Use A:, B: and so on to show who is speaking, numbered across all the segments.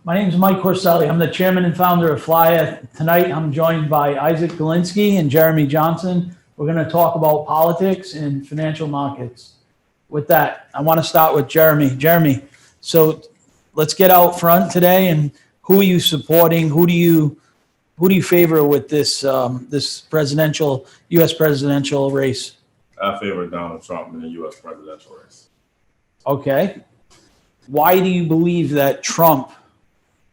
A: My name is Mike Corselli. I'm the chairman and founder of Flyer. Tonight, I'm joined by Isaac Galinsky and Jeremy Johnson. We're going to talk about politics and financial markets. With that, I want to start with Jeremy. Jeremy, so let's get out front today. And who are you supporting? Who do you favor with this this presidential U.S. presidential race?
B: I favor Donald Trump in the U.S. presidential race.
A: Okay. Why do you believe that Trump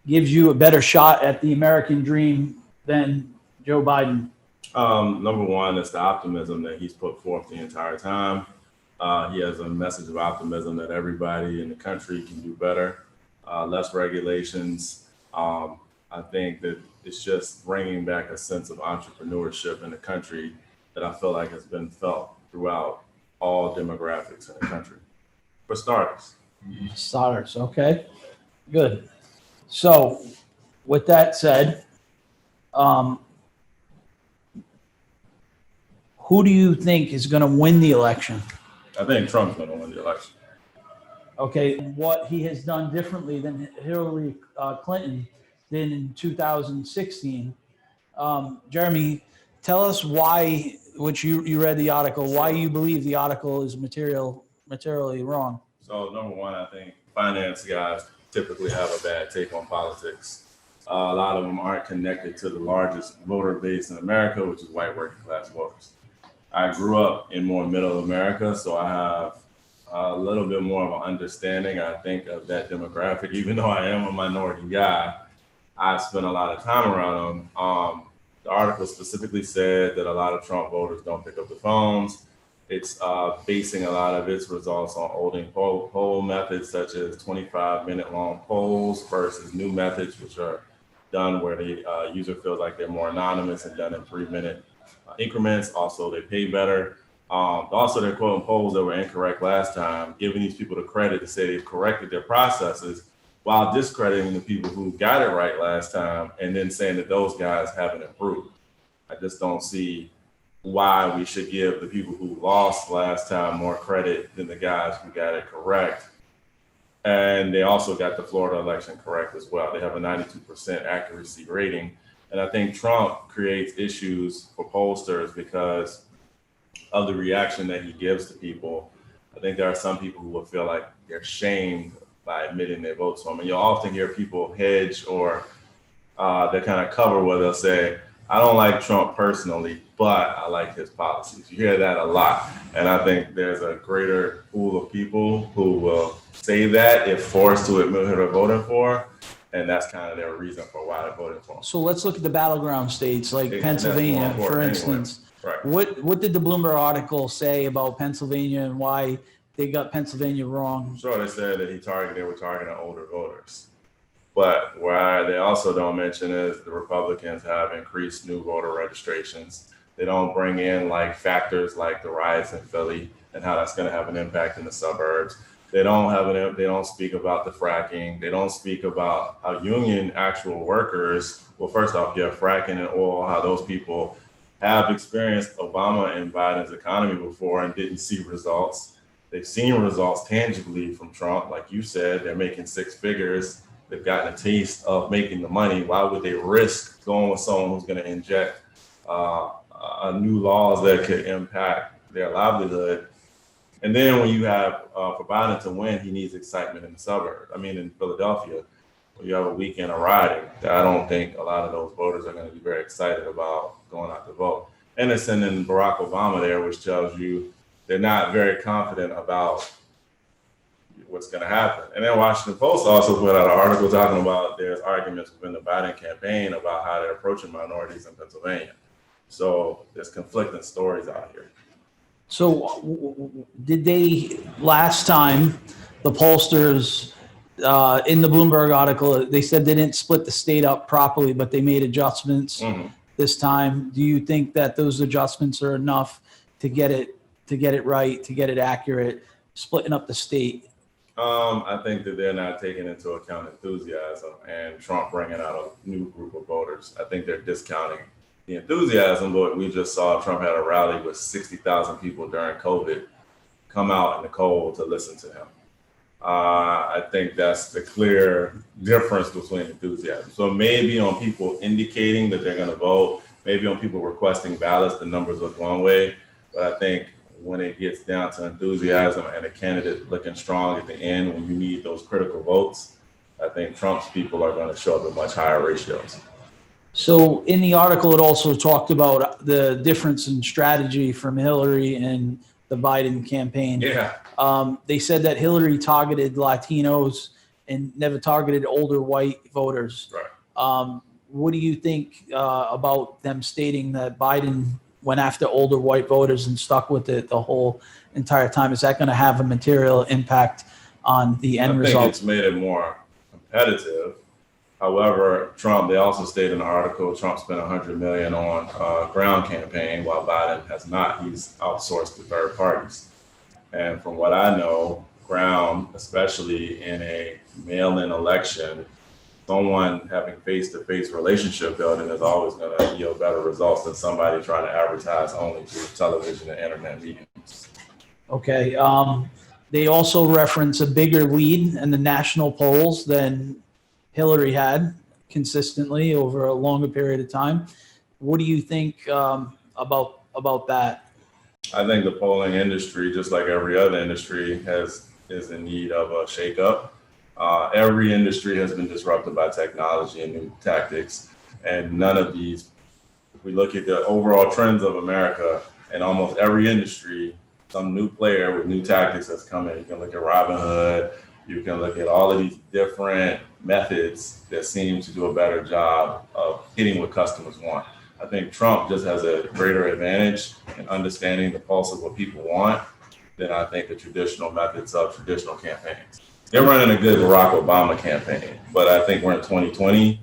A: gives you a better shot at the American dream than Joe Biden?
B: Number one, it's the optimism that he's put forth the entire time. He has a message of optimism that everybody in the country can do better, less regulations. I think that it's just bringing back a sense of entrepreneurship in the country that I feel like has been felt throughout all demographics in the country. For starters.
A: Starters, okay. Good. So, with that said, who do you think is going to win the election?
B: I think Trump's going to win the election.
A: Okay, what he has done differently than Hillary Clinton did in 2016. Jeremy, tell us why, which you read the article, why you believe the article is materially wrong.
B: So, number one, I think finance guys typically have a bad take on politics. A lot of them aren't connected to the largest voter base in America, which is white working class voters. I grew up in more middle America, so I have a little bit more of an understanding, I think, of that demographic. Even though I am a minority guy, I spent a lot of time around them. The article specifically said that a lot of Trump voters don't pick up the phones. It's basing a lot of its results on old poll methods, such as 25-minute long polls versus new methods, which are done where the user feels like they're more anonymous and done in 3-minute increments. Also, they pay better. Also, they're quoting polls that were incorrect last time, giving these people the credit to say they've corrected their processes while discrediting the people who got it right last time and then saying that those guys haven't improved. I just don't see why we should give the people who lost last time more credit than the guys who got it correct. And they also got the Florida election correct as well. They have a 92% accuracy rating. And I think Trump creates issues for pollsters because of the reaction that he gives to people. I think there are some people who will feel like they're shamed by admitting they vote to him. And you'll often hear people hedge or they kind of cover where they'll say, I don't like Trump personally, but I like his policies. You hear that a lot. And I think there's a greater pool of people who will say that if forced to admit who they're voting for. And that's kind of their reason for why they're voting for him.
A: So let's look at the battleground states like Pennsylvania, for instance.
B: Right.
A: What did the Bloomberg article say about Pennsylvania and why they got Pennsylvania wrong?
B: Sure, they said that they were targeting older voters. But why they also don't mention is the Republicans have increased new voter registrations. They don't bring in like factors like the riots in Philly and how that's going to have an impact in the suburbs. They don't speak about the fracking. They don't speak about how union actual workers, well, first off, fracking and oil, how those people have experienced Obama and Biden's economy before and didn't see results. They've seen results tangibly from Trump. Like you said, they're making 6 figures. They've gotten a taste of making the money. Why would they risk going with someone who's going to inject new laws that could impact their livelihood? And then when you have, for Biden to win, he needs excitement in the suburbs. I mean, in Philadelphia, when you have a weekend of rioting, I don't think a lot of those voters are going to be very excited about going out to vote. And they're sending Barack Obama there, which tells you they're not very confident about what's going to happen. And then Washington Post also put out an article talking about there's arguments within the Biden campaign about how they're approaching minorities in Pennsylvania. So there's conflicting stories out here.
A: So did they, last time, the pollsters in the Bloomberg article, they said they didn't split the state up properly, but they made adjustments this time. Do you think that those adjustments are enough to get it right, to get it accurate, splitting up the state?
B: I think that they're not taking into account enthusiasm and Trump bringing out a new group of voters. I think they're discounting the enthusiasm, but we just saw Trump had a rally with 60,000 people during COVID come out in the cold to listen to him. I think that's the clear difference between enthusiasm. So maybe on people indicating that they're going to vote, maybe on people requesting ballots, the numbers look one way. But I think when it gets down to enthusiasm and a candidate looking strong at the end, when you need those critical votes, I think Trump's people are going to show up at much higher ratios.
A: So in the article, it also talked about the difference in strategy from Hillary and the Biden campaign.
B: Yeah.
A: They said that Hillary targeted Latinos and never targeted older white voters.
B: Right.
A: What do you think about them stating that Biden went after older white voters and stuck with it the whole entire time? Is that going to have a material impact on the end result?
B: I think it's made it more competitive. However, Trump, they also stated in the article, Trump spent $100 million on ground campaign while Biden has not. He's outsourced to third parties. And from what I know, ground, especially in a mail-in election, someone having face-to-face relationship building is always going to yield better results than somebody trying to advertise only through television and internet mediums.
A: Okay. They also reference a bigger lead in the national polls than Hillary had consistently over a longer period of time. What do you think about that?
B: I think the polling industry, just like every other industry, is in need of a shakeup. Every industry has been disrupted by technology and new tactics, and none of these. If we look at the overall trends of America, in almost every industry, some new player with new tactics has come in. You can look at Robinhood. You can look at all of these different methods that seem to do a better job of hitting what customers want. I think Trump just has a greater advantage in understanding the pulse of what people want than I think the traditional methods of traditional campaigns. They're running a good Barack Obama campaign, but I think we're in 2020,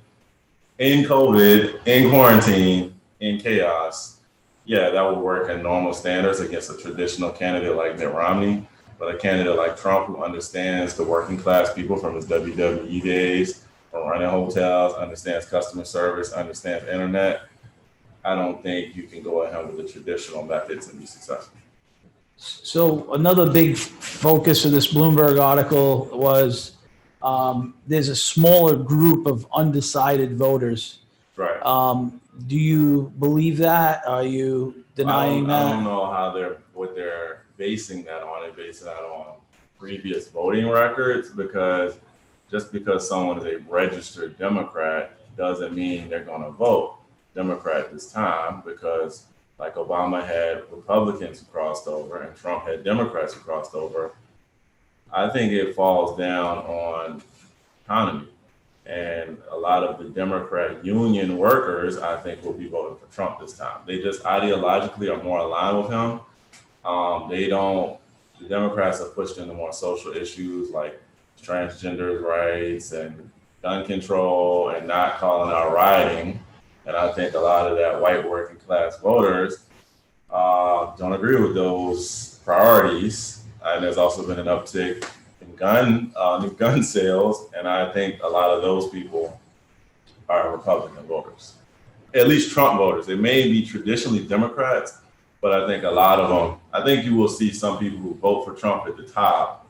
B: in COVID, in quarantine, in chaos. Yeah, that would work in normal standards against a traditional candidate like Mitt Romney. But a candidate like Trump, who understands the working class people from his WWE days, from running hotels, understands customer service, understands internet, I don't think you can go ahead with the traditional methods and be successful.
A: So another big focus of this Bloomberg article was there's a smaller group of undecided voters.
B: Right.
A: Do you believe that? Are you denying that?
B: I don't know what they're basing that on. They base that on previous voting records, because just because someone is a registered Democrat doesn't mean they're going to vote Democrat this time, because like Obama had Republicans who crossed over and Trump had Democrats who crossed over. I think it falls down on economy. And a lot of the Democrat union workers, I think, will be voting for Trump this time. They just ideologically are more aligned with him. The Democrats have pushed into more social issues like transgender rights and gun control and not calling out rioting. And I think a lot of that white working class voters don't agree with those priorities. And there's also been an uptick in gun sales. And I think a lot of those people are Republican voters, at least Trump voters. They may be traditionally Democrats, but I think a lot of them, I think you will see some people who vote for Trump at the top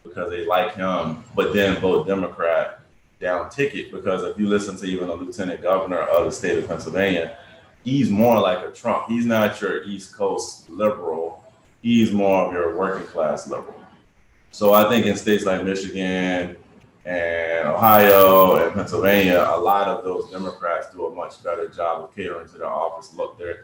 B: because they like him, but then vote Democrat down ticket, because if you listen to even a lieutenant governor of the state of Pennsylvania, he's more like a Trump. He's not your East Coast liberal. He's more of your working class liberal. So I think in states like Michigan and Ohio and Pennsylvania, a lot of those Democrats do a much better job of catering to their office,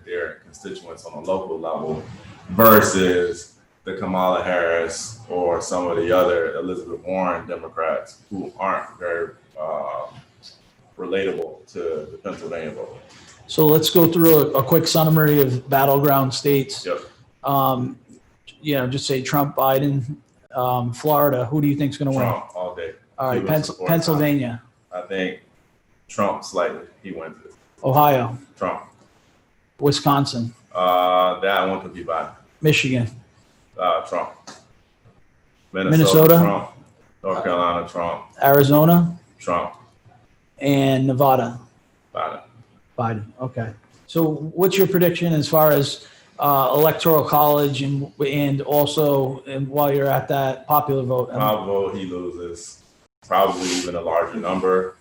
B: their constituents on a local level, versus the Kamala Harris or some of the other Elizabeth Warren Democrats who aren't very relatable to the Pennsylvania vote.
A: So let's go through a quick summary of Battleground States.
B: Yep.
A: Just say Trump, Biden, Florida. Who do you think is going to win?
B: Trump all day.
A: All right, Pennsylvania.
B: I think Trump slightly. He wins it.
A: Ohio.
B: Trump.
A: Wisconsin.
B: That one could be Biden.
A: Michigan.
B: Trump.
A: Minnesota.
B: Trump. North Carolina. Trump.
A: Arizona.
B: Trump.
A: And Nevada.
B: Biden.
A: Biden. Okay. So what's your prediction as far as electoral college and also and while you're at that popular vote?
B: My vote, he loses probably even a larger number.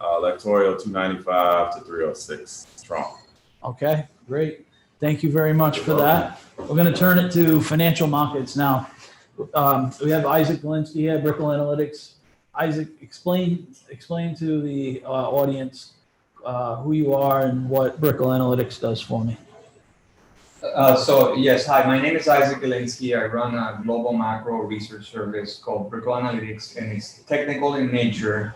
B: Electoral 295 to 306 strong.
A: Okay, great. Thank you very much for that. We're going to turn it to financial markets now. We have Isaac Galinsky here, Brickell Analytics. Isaac, explain to the audience who you are and what Brickell Analytics does for me.
C: Yes, hi, my name is Isaac Galinsky. I run a global macro research service called Brickell Analytics, and it's technical in nature.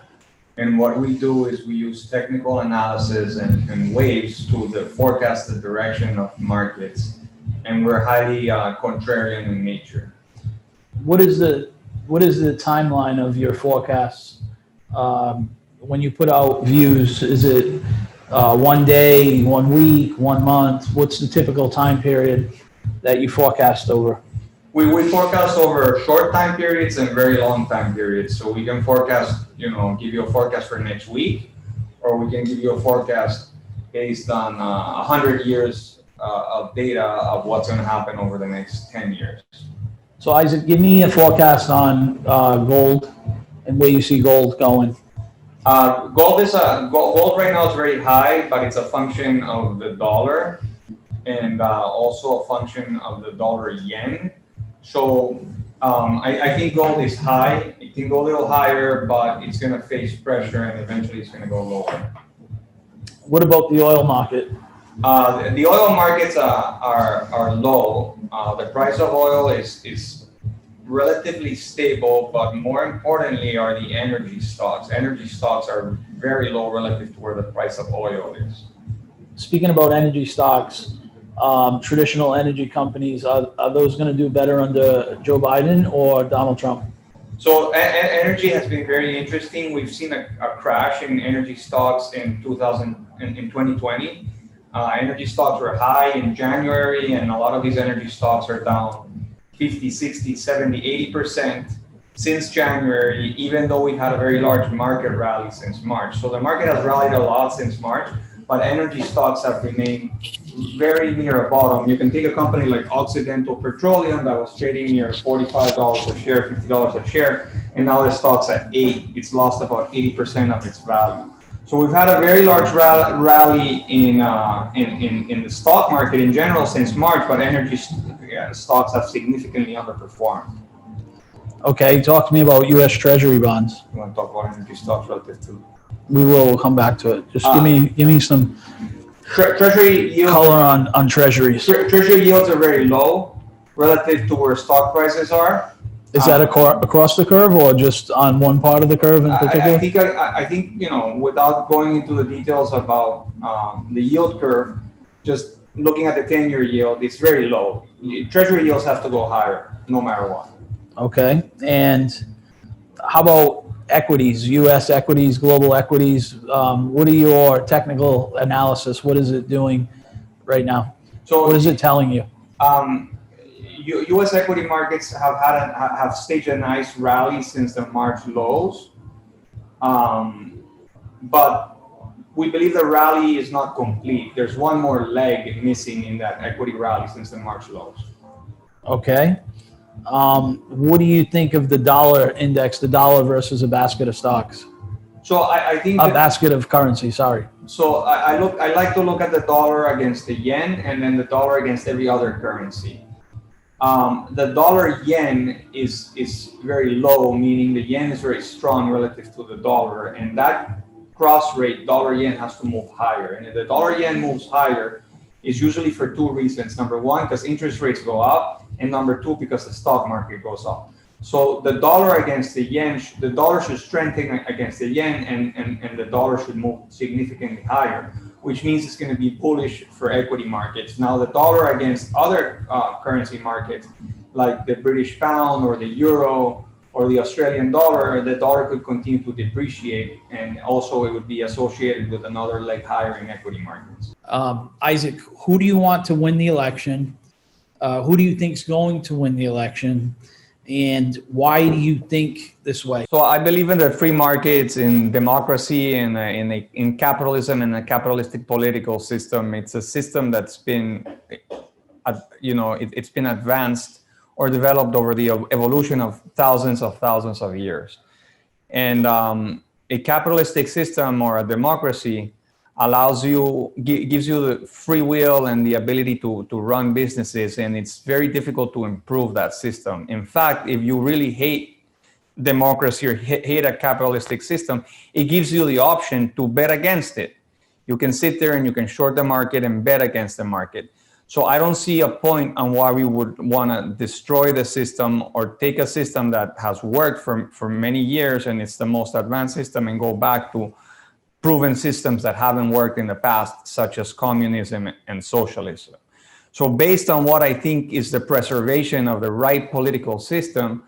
C: And what we do is we use technical analysis and waves to forecast the direction of markets. And we're highly contrarian in nature.
A: What is the timeline of your forecasts when you put out views? Is it 1 day, 1 week, 1 month? What's the typical time period that you forecast over?
C: We forecast over short time periods and very long time periods. So we can forecast, give you a forecast for next week, or we can give you a forecast based on 100 years of data of what's going to happen over the next 10 years.
A: So Isaac, give me a forecast on gold and where you see gold going.
C: Gold right now is very high, but it's a function of the dollar and also a function of the dollar yen. So I think gold is high. It can go a little higher, but it's going to face pressure and eventually it's going to go lower.
A: What about the oil market?
C: The oil markets are low. The price of oil is relatively stable, but more importantly are the energy stocks. Energy stocks are very low relative to where the price of oil is.
A: Speaking about energy stocks, traditional energy companies, are those going to do better under Joe Biden or Donald Trump?
C: So energy has been very interesting. We've seen a crash in energy stocks in 2020. Energy stocks were high in January, and a lot of these energy stocks are down 50, 60, 70, 80% since January, even though we've had a very large market rally since March. So the market has rallied a lot since March, but energy stocks have remained very near a bottom. You can take a company like Occidental Petroleum that was trading near $45 a share, $50 a share, and now the stock's at $8. It's lost about 80% of its value. So we've had a very large rally in the stock market in general since March, but energy stocks have significantly underperformed.
A: Okay, talk to me about U.S. Treasury bonds.
C: You want to talk about energy stocks relative to?
A: We will come back to it. Just give me some
C: Treasury yields,
A: color on treasuries.
C: Treasury yields are very low relative to where stock prices are.
A: Is that across the curve or just on one part of the curve in particular?
C: I think without going into the details about the yield curve, just looking at the 10-year yield, it's very low. Treasury yields have to go higher, no matter what.
A: Okay, and how about equities, U.S. equities, global equities? What are your technical analysis? What is it doing right now? So what is it telling you?
C: U.S. equity markets have staged a nice rally since the March lows, but we believe the rally is not complete. There's one more leg missing in that equity rally since the March lows.
A: Okay. What do you think of the dollar index, the dollar versus a basket of stocks?
C: So I think
A: a basket of currency, sorry.
C: So I like to look at the dollar against the yen and then the dollar against every other currency. The dollar yen is very low, meaning the yen is very strong relative to the dollar, and that cross rate dollar yen has to move higher. And if the dollar yen moves higher, it's usually for two reasons. Number one, because interest rates go up, and number two, because the stock market goes up. So the dollar against the yen, the dollar should strengthen against the yen, and the dollar should move significantly higher, which means it's going to be bullish for equity markets. Now, the dollar against other currency markets, like the British pound or the euro or the Australian dollar, the dollar could continue to depreciate, and also it would be associated with another leg higher in equity markets.
A: Isaac, who do you want to win the election? Who do you think is going to win the election? And why do you think this way?
C: So I believe in the free markets, in democracy, in capitalism, and a capitalistic political system. It's a system that's been
D: it's been advanced or developed over the evolution of thousands of years. And a capitalistic system or a democracy gives you the free will and the ability to run businesses, and it's very difficult to improve that system. In fact, if you really hate democracy or hate a capitalistic system, it gives you the option to bet against it. You can sit there and you can short the market and bet against the market. So I don't see a point on why we would want to destroy the system or take a system that has worked for many years and it's the most advanced system and go back to proven systems that haven't worked in the past, such as communism and socialism. So based on what I think is the preservation of the right political system,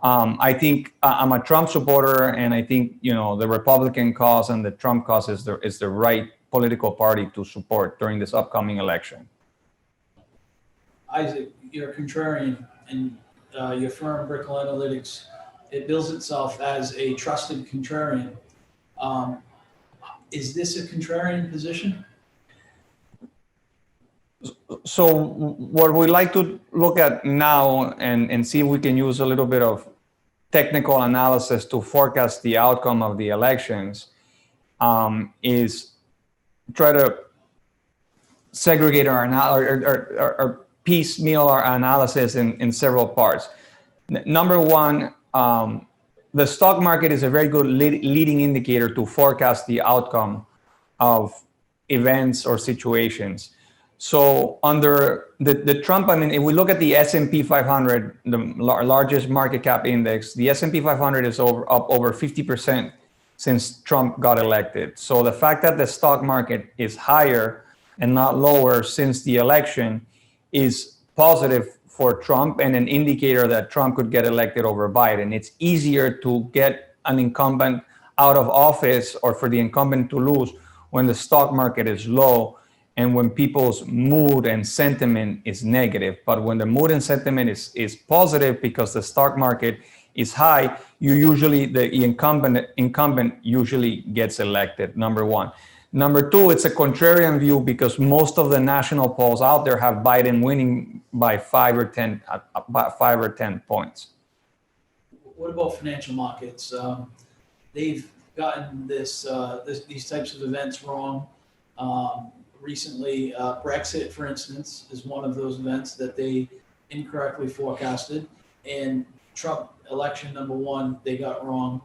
D: I think I'm a Trump supporter, and I think the Republican cause and the Trump cause is the right political party to support during this upcoming election.
A: Isaac, you're a contrarian, and your firm, Brickell Analytics, it bills itself as a trusted contrarian. Is this a contrarian position?
D: So what we like to look at now and see if we can use a little bit of technical analysis to forecast the outcome of the elections is try to segregate our piecemeal our analysis in several parts. Number one, the stock market is a very good leading indicator to forecast the outcome of events or situations. So under the Trump, if we look at the S&P 500, the largest market cap index, the S&P 500 is up over 50% since Trump got elected. So the fact that the stock market is higher and not lower since the election is positive for Trump and an indicator that Trump could get elected over Biden. It's easier to get an incumbent out of office or for the incumbent to lose when the stock market is low and when people's mood and sentiment is negative. But when the mood and sentiment is positive because the stock market is high, the incumbent usually gets elected, number one. Number two, it's a contrarian view because most of the national polls out there have Biden winning by 5 or 10 points.
A: What about financial markets? They've gotten these types of events wrong. Recently, Brexit, for instance, is one of those events that they incorrectly forecasted. And Trump election number one, they got wrong.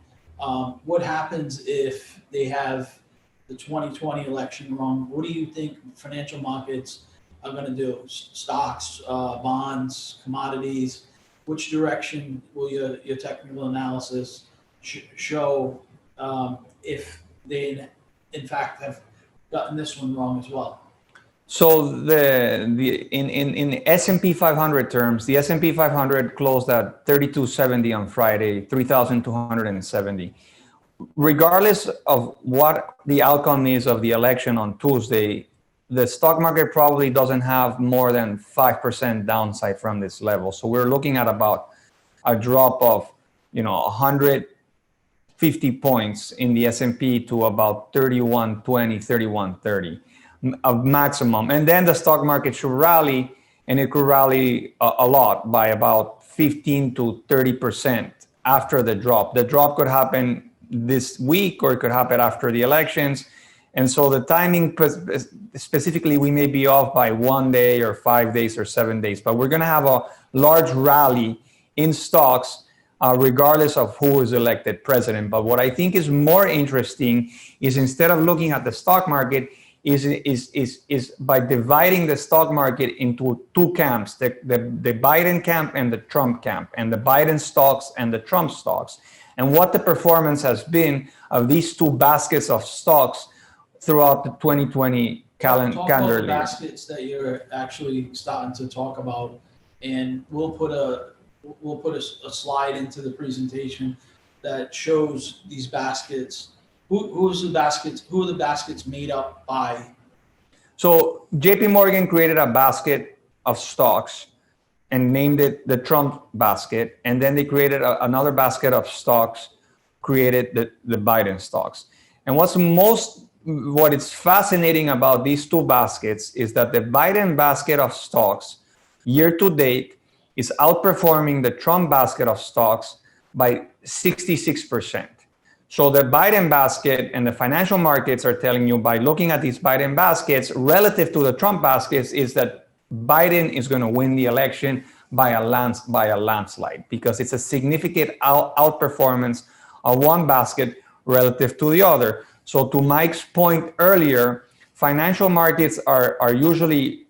A: What happens if they have the 2020 election wrong? What do you think financial markets are going to do? Stocks, bonds, commodities? Which direction will your technical analysis show if they, in fact, have gotten this one wrong as well?
D: So in S&P 500 terms, the S&P 500 closed at 3270 on Friday, 3,270. Regardless of what the outcome is of the election on Tuesday, the stock market probably doesn't have more than 5% downside from this level. So we're looking at about a drop of 150 points in the S&P to about 3120, 3130 of maximum. And then the stock market should rally, and it could rally a lot by about 15 to 30% after the drop. The drop could happen this week or it could happen after the elections. And so the timing specifically, we may be off by 1 day or 5 days or 7 days, but we're going to have a large rally in stocks regardless of who is elected president. But what I think is more interesting is instead of looking at the stock market is by dividing the stock market into two camps, the Biden camp and the Trump camp, and the Biden stocks and the Trump stocks, and what the performance has been of these two baskets of stocks throughout the 2020 calendar year.
A: Talk about the baskets that you're actually starting to talk about, and we'll put a slide into the presentation that shows these baskets. Who are the baskets made up by?
D: So JP Morgan created a basket of stocks and named it the Trump basket. And then they created another basket of stocks, created the Biden stocks. And what is fascinating about these two baskets is that the Biden basket of stocks year to date is outperforming the Trump basket of stocks by 66%. So the Biden basket and the financial markets are telling you by looking at these Biden baskets relative to the Trump baskets is that Biden is going to win the election by a landslide because it's a significant outperformance of one basket relative to the other. So to Mike's point earlier, financial markets are usually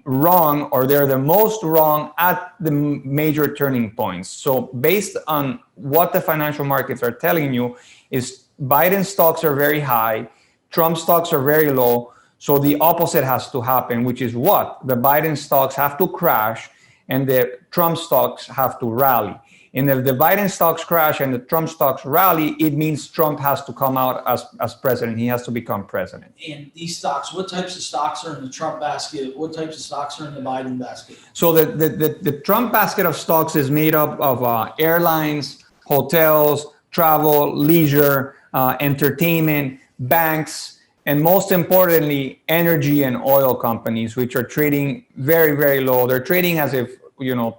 D: wrong, or they're the most wrong at the major turning points. So based on what the financial markets are telling you is Biden stocks are very high, Trump stocks are very low. So the opposite has to happen, which is what? The Biden stocks have to crash and the Trump stocks have to rally. And if the Biden stocks crash and the Trump stocks rally, it means Trump has to come out as president. He has to become president.
A: And these stocks, what types of stocks are in the Trump basket? What types of stocks are in the Biden basket?
D: So the Trump basket of stocks is made up of airlines, hotels, travel, leisure, entertainment, banks, and most importantly, energy and oil companies, which are trading very, very low. They're trading as if,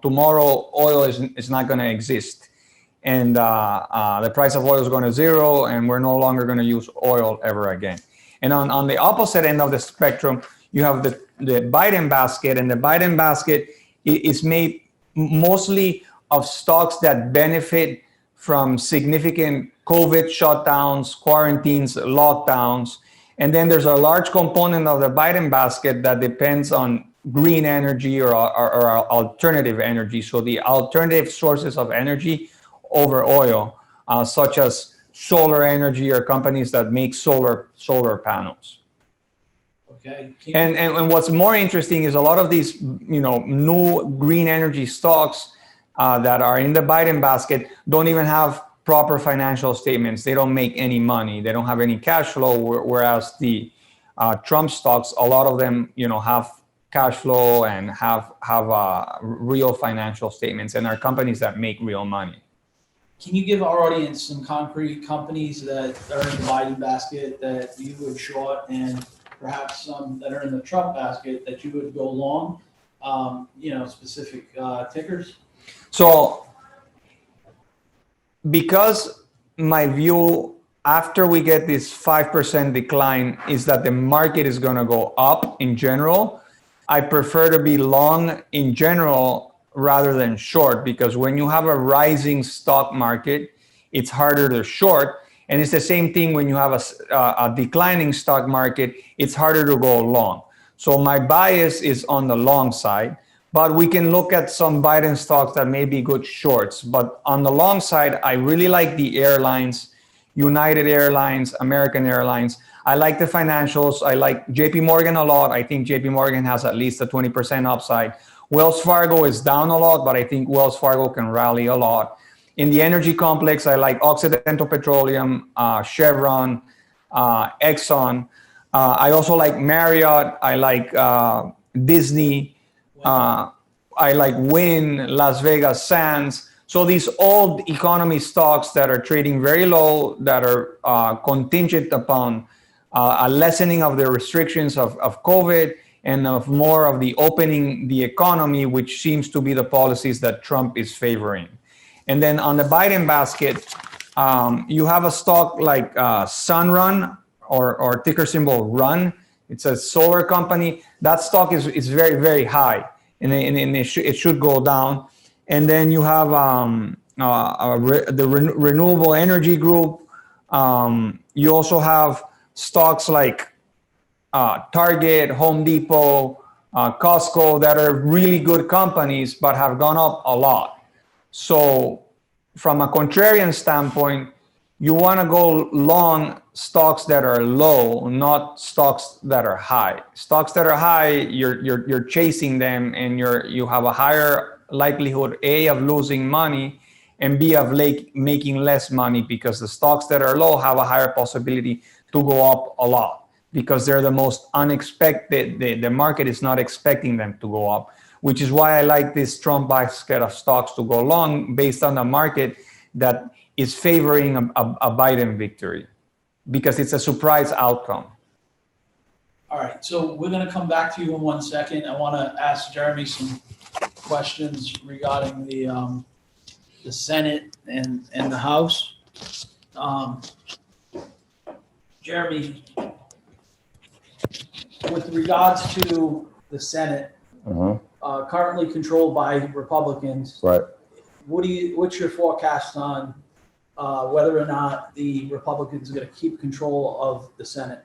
D: tomorrow oil is not going to exist. And the price of oil is going to zero, and we're no longer going to use oil ever again. And on the opposite end of the spectrum, you have the Biden basket, and the Biden basket is made mostly of stocks that benefit from significant COVID shutdowns, quarantines, lockdowns. And then there's a large component of the Biden basket that depends on green energy or alternative energy. So the alternative sources of energy over oil, such as solar energy or companies that make solar panels.
A: Okay.
D: And what's more interesting is a lot of these, new green energy stocks that are in the Biden basket don't even have proper financial statements. They don't make any money. They don't have any cash flow. Whereas the Trump stocks, a lot of them, have cash flow and have real financial statements and are companies that make real money.
A: Can you give our audience some concrete companies that are in the Biden basket that you would short, and perhaps some that are in the Trump basket that you would go long? Specific tickers.
D: So, because my view after we get this 5% decline is that the market is going to go up in general, I prefer to be long in general rather than short, because when you have a rising stock market, it's harder to short. And it's the same thing when you have a declining stock market, it's harder to go long. So my bias is on the long side, but we can look at some Biden stocks that may be good shorts. But on the long side, I really like the airlines, United Airlines, American Airlines. I like the financials. I like JP Morgan a lot. I think JP Morgan has at least a 20% upside. Wells Fargo is down a lot, but I think Wells Fargo can rally a lot. In the energy complex, I like Occidental Petroleum, Chevron, Exxon. I also like Marriott. I like Disney. I like Wynn, Las Vegas Sands. So these old economy stocks that are trading very low, that are contingent upon a lessening of the restrictions of COVID and of more of the opening the economy, which seems to be the policies that Trump is favoring. And then on the Biden basket, you have a stock like Sunrun or ticker symbol RUN. It's a solar company. That stock is very, very high, and it should go down. And then you have the renewable energy group. You also have stocks like Target, Home Depot, Costco that are really good companies but have gone up a lot. So from a contrarian standpoint, you want to go long stocks that are low, not stocks that are high. Stocks that are high, you're chasing them, and you have a higher likelihood, A, of losing money, and B, of making less money, because the stocks that are low have a higher possibility to go up a lot because they're the most unexpected. The market is not expecting them to go up, which is why I like this Trump basket of stocks to go long based on the market that is favoring a Biden victory, because it's a surprise outcome.
A: All right, so we're going to come back to you in 1 second. I want to ask Jeremy some questions regarding the Senate and the House. Jeremy, with regards to the Senate, currently controlled by Republicans,
B: Right.
A: what's your forecast on whether or not the Republicans are going to keep control of the Senate?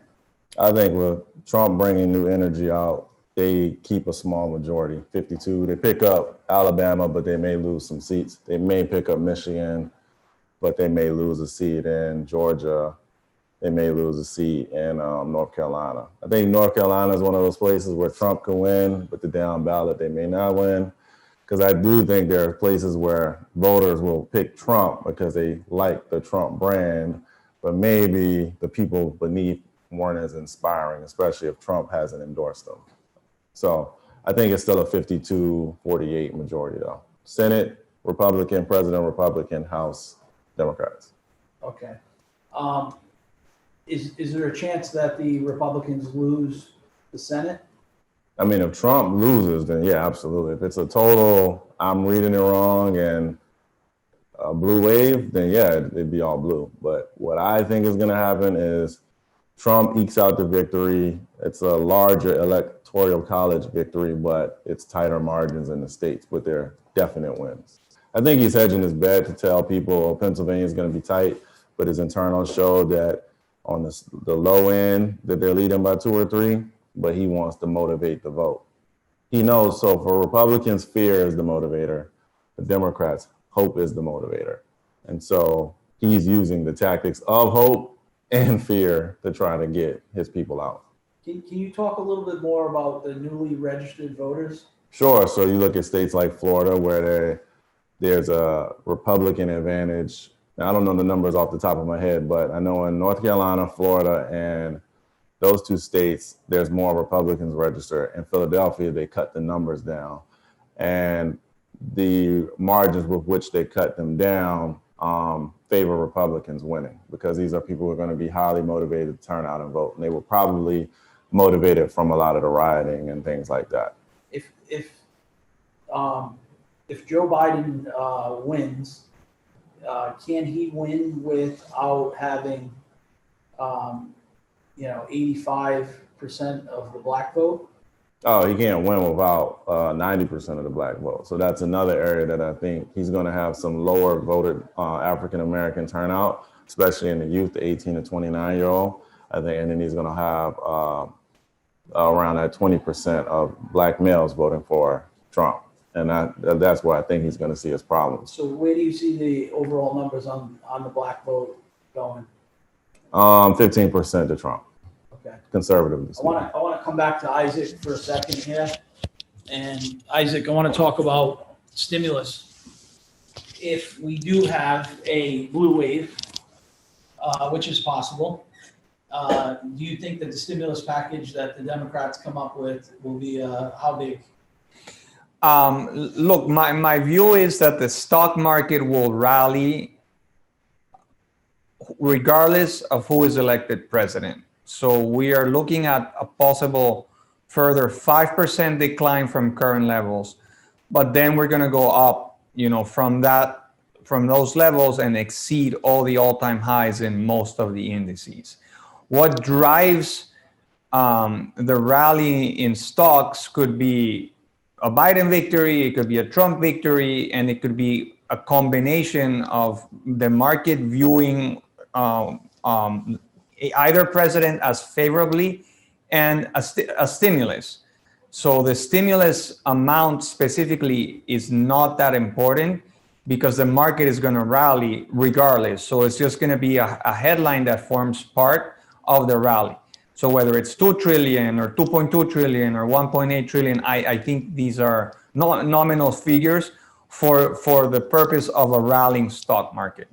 B: I think with Trump bringing new energy out, they keep a small majority, 52. They pick up Alabama, but they may lose some seats. They may pick up Michigan, but they may lose a seat in Georgia. They may lose a seat in North Carolina. I think North Carolina is one of those places where Trump can win, but the down ballot, they may not win. Because I do think there are places where voters will pick Trump because they like the Trump brand, but maybe the people beneath weren't as inspiring, especially if Trump hasn't endorsed them. So I think it's still a 52-48 majority though. Senate, Republican, President, Republican, House, Democrats.
A: Okay. Is there a chance that the Republicans lose the Senate?
B: I mean, if Trump loses, then yeah, absolutely. If it's a total, I'm reading it wrong and a blue wave, then yeah, it'd be all blue. But what I think is gonna happen is Trump ekes out the victory. It's a larger electoral college victory, but it's tighter margins in the states, but they're definite wins. I think he's hedging his bet to tell people Pennsylvania is going to be tight, but his internals show that on the low end that they're leading by 2 or 3, but he wants to motivate the vote. He knows, so for Republicans, fear is the motivator. For Democrats, hope is the motivator. And so he's using the tactics of hope and fear to try to get his people out.
A: Can you talk a little bit more about the newly registered voters?
B: Sure. So you look at states like Florida where there's a Republican advantage. Now, I don't know the numbers off the top of my head, but I know in North Carolina, Florida, and those 2 states, there's more Republicans registered. In Philadelphia, they cut the numbers down. And the margins with which they cut them down favor Republicans winning, because these are people who are going to be highly motivated to turn out and vote. And they were probably motivated from a lot of the rioting and things like that.
A: If Joe Biden wins, can he win without having 85% of the black vote?
B: Oh, he can't win without 90% of the black vote. So that's another area that I think he's going to have some lower voted African-American turnout, especially in the youth, the 18 to 29-year-old. I think, and then he's going to have around that 20% of black males voting for Trump. And that's where I think he's going to see his problems.
A: So where do you see the overall numbers on the black vote going?
B: 15% to Trump.
A: Okay.
B: Conservatively.
A: I want to come back to Isaac for a second here. And Isaac, I want to talk about stimulus. If we do have a blue wave, which is possible, do you think that the stimulus package that the Democrats come up with will be how big?
D: Look, my view is that the stock market will rally regardless of who is elected president. So we are looking at a possible further 5% decline from current levels, but then we're going to go up, from those levels and exceed all the all-time highs in most of the indices. What drives the rally in stocks could be a Biden victory, it could be a Trump victory, and it could be a combination of the market viewing either president as favorably and a stimulus. So the stimulus amount specifically is not that important because the market is going to rally regardless. So it's just going to be a headline that forms part of the rally. So whether it's 2 trillion or 2.2 trillion or 1.8 trillion, I think these are nominal figures for the purpose of a rallying stock market.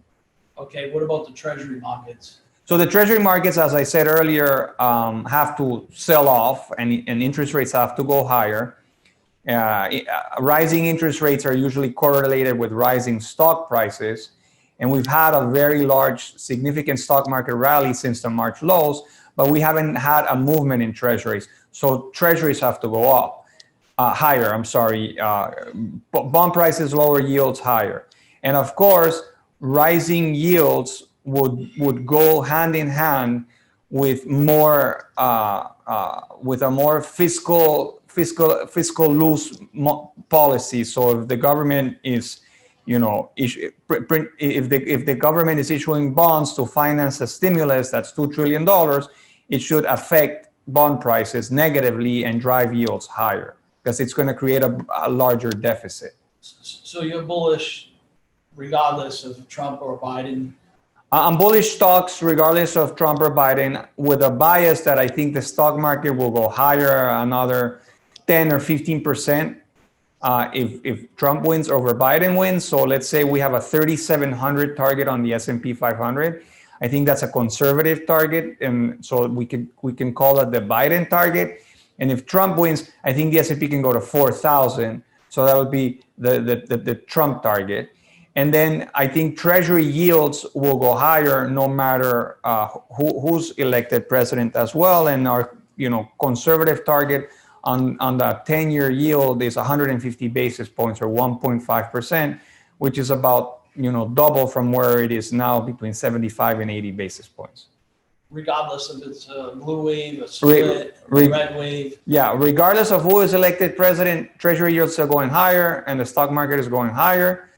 A: Okay, what about the treasury markets?
D: So the treasury markets, as I said earlier, have to sell off and interest rates have to go higher. Rising interest rates are usually correlated with rising stock prices. And we've had a very large, significant stock market rally since the March lows, but we haven't had a movement in treasuries. So treasuries have to go up. higher. I'm sorry, bond prices lower, yields higher, and of course, rising yields would go hand in hand with more with a more fiscal loose policy. So if the government is, you know, if the government is issuing bonds to finance a stimulus that's $2 trillion, it should affect bond prices negatively and drive yields higher because it's going to create a larger deficit.
A: So you're bullish regardless of Trump or Biden?
D: I'm bullish stocks regardless of Trump or Biden, with a bias that I think the stock market will go higher another 10 or 15% if Trump wins over Biden wins. So let's say we have a 3,700 target on the S&P 500. I think that's a conservative target, and so we can call it the Biden target. And if Trump wins, I think the S&P can go to 4,000. So that would be the Trump target. And then I think Treasury yields will go higher no matter who's elected president as well. And our conservative target on the 10-year yield is 150 basis points or 1.5%, which is about double from where it is now, between 75 and 80 basis points.
A: Regardless if it's a blue wave, a split, a red wave.
D: Yeah, regardless of who is elected president, Treasury yields are going higher and the stock market is going higher,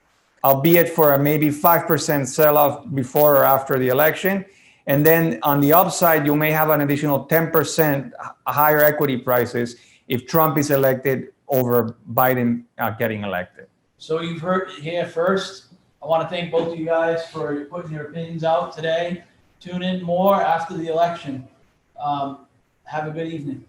D: albeit for a maybe 5% sell-off before or after the election. And then on the upside, you may have an additional 10% higher equity prices if Trump is elected over Biden getting elected.
A: So you've heard it here first. I want to thank both of you guys for putting your opinions out today. Tune in more after the election. Have a good evening.